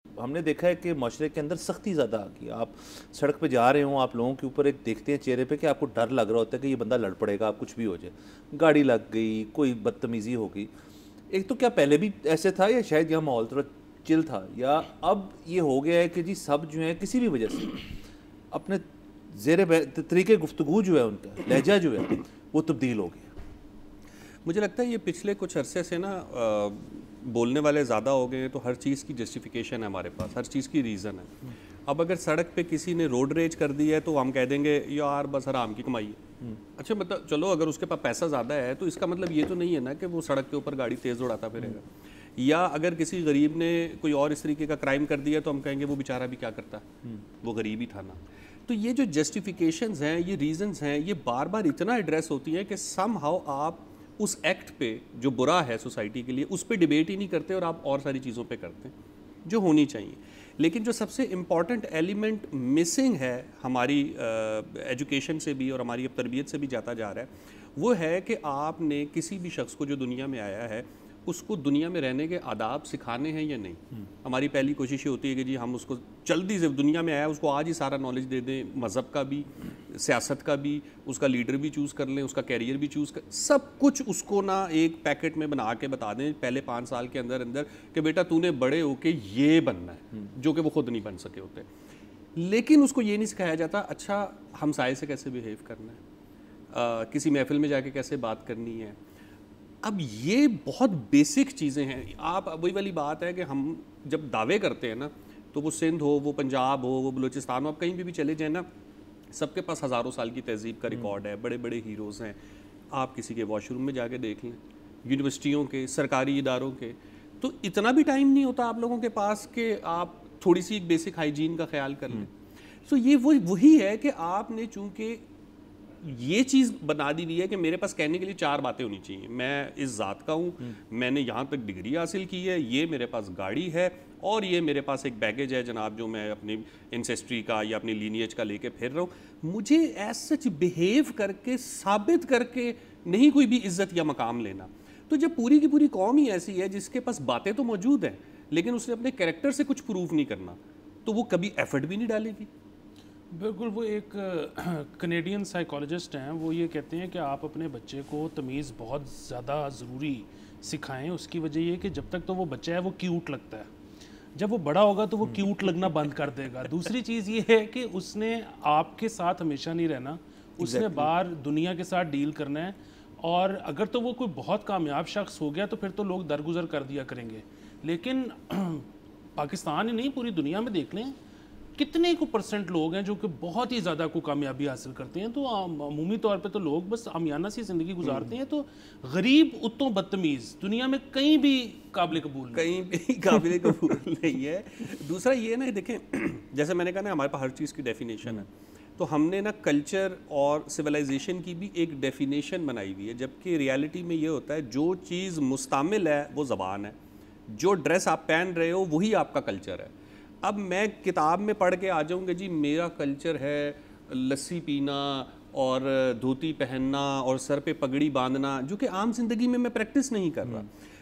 ہم نے دیکھا ہے کہ معاشرے کے اندر سختی زیادہ آ گئی. آپ سڑک پہ جا رہے ہوں, آپ لوگوں کے اوپر ایک دیکھتے ہیں چہرے پہ کہ آپ کو ڈر لگ رہا ہوتا ہے کہ یہ بندہ لڑ پڑے گا, آپ کچھ بھی ہو جائے, گاڑی لگ گئی, کوئی بدتمیزی ہو گئی. ایک تو کیا پہلے بھی ایسے تھا یا شاید یہاں ماحول تھوڑا چل تھا, یا اب یہ ہو گیا ہے کہ جی سب جو ہیں کسی بھی وجہ سے اپنے طریقے گفتگو جو ہے ان کا لہجہ جو ہے وہ تبدیل ہو گیا؟ مجھے لگتا ہے یہ پچھلے کچھ عرصے سے نا بولنے والے زیادہ ہو گئے ہیں, تو ہر چیز کی جسٹیفیکیشن ہے ہمارے پاس, ہر چیز کی ریزن ہے. اب اگر سڑک پہ کسی نے روڈ ریج کر دی ہے تو ہم کہہ دیں گے یار بس حرام کی کمائی ہے. اچھا مطلب چلو اگر اس کے پاس پیسہ زیادہ ہے تو اس کا مطلب یہ تو نہیں ہے نا کہ وہ سڑک کے اوپر گاڑی تیز اڑاتا پھرے گا. یا اگر کسی غریب نے کوئی اور اس طریقے کا کرائم کر دیا تو ہم کہیں گے وہ بیچارہ بھی کیا کرتا, وہ غریب ہی تھا نا. تو یہ جو جسٹیفیکیشنز ہیں, یہ ریزنز ہیں, یہ بار بار اتنا ایڈریس ہوتی ہیں کہ سم ہاؤ آپ اس ایکٹ پہ جو برا ہے سوسائٹی کے لیے اس پہ ڈیبیٹ ہی نہیں کرتے اور آپ اور ساری چیزوں پہ کرتے ہیں جو ہونی چاہیے. لیکن جو سب سے امپورٹنٹ ایلیمنٹ مسنگ ہے ہماری ایجوکیشن سے بھی اور ہماری اب تربیت سے بھی جاتا جا رہا ہے, وہ ہے کہ آپ نے کسی بھی شخص کو جو دنیا میں آیا ہے اس کو دنیا میں رہنے کے آداب سکھانے ہیں یا نہیں. ہماری پہلی کوشش یہ ہوتی ہے کہ جی ہم اس کو جلدی سے دنیا میں آیا اس کو آج ہی سارا نالج دے دیں, مذہب کا بھی, سیاست کا بھی, اس کا لیڈر بھی چوز کر لیں, اس کا کیریئر بھی چوز کر, سب کچھ اس کو نا ایک پیکٹ میں بنا کے بتا دیں پہلے 5 سال کے اندر کہ بیٹا تو نے بڑے ہو کے یہ بننا ہے, جو کہ وہ خود نہیں بن سکے ہوتے. لیکن اس کو یہ نہیں سکھایا جاتا اچھا ہمسائے سے کیسے بیہیو کرنا ہے, کسی محفل میں جا کے کیسے بات کرنی ہے. اب یہ بہت بیسک چیزیں ہیں. آپ وہی والی بات ہے کہ ہم جب دعوے کرتے ہیں نا تو وہ سندھ ہو, وہ پنجاب ہو, وہ بلوچستان ہو, آپ کہیں بھی چلے جائیں نا, سب کے پاس ہزاروں سال کی تہذیب کا ریکارڈ ہے, بڑے بڑے ہیروز ہیں. آپ کسی کے واش روم میں جا کے دیکھ لیں, یونیورسٹیوں کے, سرکاری اداروں کے, تو اتنا بھی ٹائم نہیں ہوتا آپ لوگوں کے پاس کہ آپ تھوڑی سی ایک بیسک ہائیجین کا خیال کر لیں. تو یہ وہی ہے کہ آپ نے چونکہ یہ چیز بنا دی ہوئی ہے کہ میرے پاس کہنے کے لیے 4 باتیں ہونی چاہیے. میں اس ذات کا ہوں, میں نے یہاں تک ڈگری حاصل کی ہے, یہ میرے پاس گاڑی ہے, اور یہ میرے پاس ایک بیگیج ہے جناب جو میں اپنی انسیسٹری کا یا اپنی لینیج کا لے کے پھر رہا ہوں. مجھے ایز سچ بیہیو کر کے ثابت کر کے نہیں کوئی بھی عزت یا مقام لینا. تو جب پوری کی پوری قوم ہی ایسی ہے جس کے پاس باتیں تو موجود ہیں لیکن اس نے اپنے کریکٹر سے کچھ پروف نہیں کرنا, تو وہ کبھی ایفرٹ بھی نہیں ڈالے گی. بالکل. وہ ایک کنیڈین سائیکالوجسٹ ہیں, وہ یہ کہتے ہیں کہ آپ اپنے بچے کو تمیز بہت زیادہ ضروری سکھائیں. اس کی وجہ یہ کہ جب تک تو وہ بچہ ہے وہ کیوٹ لگتا ہے, جب وہ بڑا ہوگا تو وہ کیوٹ لگنا بند کر دے گا. دوسری چیز یہ ہے کہ اس نے آپ کے ساتھ ہمیشہ نہیں رہنا, اس نے باہر دنیا کے ساتھ ڈیل کرنا ہے. اور اگر تو وہ کوئی بہت کامیاب شخص ہو گیا تو پھر تو لوگ درگزر کر دیا کریں گے. لیکن پاکستان ہی نہیں پوری دنیا میں دیکھ لیں کتنے کو پرسنٹ لوگ ہیں جو کہ بہت ہی زیادہ کو کامیابی حاصل کرتے ہیں. تو عمومی طور پہ تو لوگ بس عامیانہ سی زندگی گزارتے ہیں. تو غریب اتوں بدتمیز دنیا میں کہیں بھی قابل قبول کہیں بھی قابل قبول نہیں ہے. دوسرا یہ نا دیکھیں, جیسے میں نے کہا نا ہمارے پاس ہر چیز کی ڈیفینیشن ہے, تو ہم نے نا کلچر اور سویلائزیشن کی بھی ایک ڈیفینیشن بنائی ہوئی ہے, جبکہ ریالٹی میں یہ ہوتا ہے جو چیز مستعمل ہے وہ زبان ہے, جو ڈریس آپ پہن رہے ہو وہی آپ کا کلچر ہے. اب میں کتاب میں پڑھ کے آ جاؤں کہ جی میرا کلچر ہے لسی پینا اور دھوتی پہننا اور سر پہ پگڑی باندھنا, جو کہ عام زندگی میں پریکٹس نہیں کر رہا.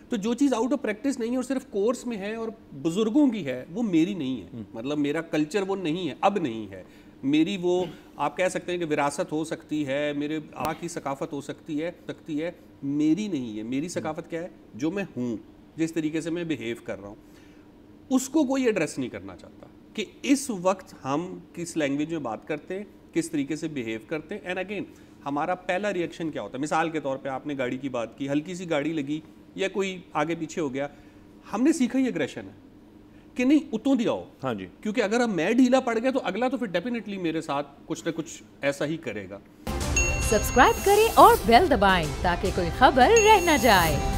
تو جو چیز آؤٹ آف پریکٹس نہیں ہے اور صرف کورس میں ہے اور بزرگوں کی ہے وہ میری نہیں ہے. مطلب میرا کلچر وہ نہیں ہے, اب نہیں ہے میری. وہ آپ کہہ سکتے ہیں کہ وراثت ہو سکتی ہے, میرے آقا کی ثقافت ہو سکتی ہے, میری نہیں ہے. میری ثقافت کیا ہے, جو میں ہوں, جس طریقے سے میں بیہیو کر رہا ہوں, اس کو کوئی ایڈریس نہیں کرنا چاہتا کہ اس وقت ہم کس لینگویج میں بات کرتے ہیں, کس طریقے سے بیہیو کرتے ہیں. اینڈ اگین ہمارا پہلا ریئیکشن کیا ہوتا ہے. مثال کے طور پہ آپ نے گاڑی کی بات کی, ہلکی سی گاڑی لگی یا کوئی آگے پیچھے ہو گیا, ہم نے سیکھا ہی ایگریشن ہے کہ نہیں اتوں دیا ہو. ہاں جی, کیونکہ اگر اب میں ڈھیلا پڑ گیا تو اگلا تو پھر ڈیفینیٹلی میرے ساتھ کچھ نہ کچھ ایسا ہی کرے گا. سبسکرائب کریں اور بیل دبائیں تاکہ کوئی خبر رہ نہ جائے.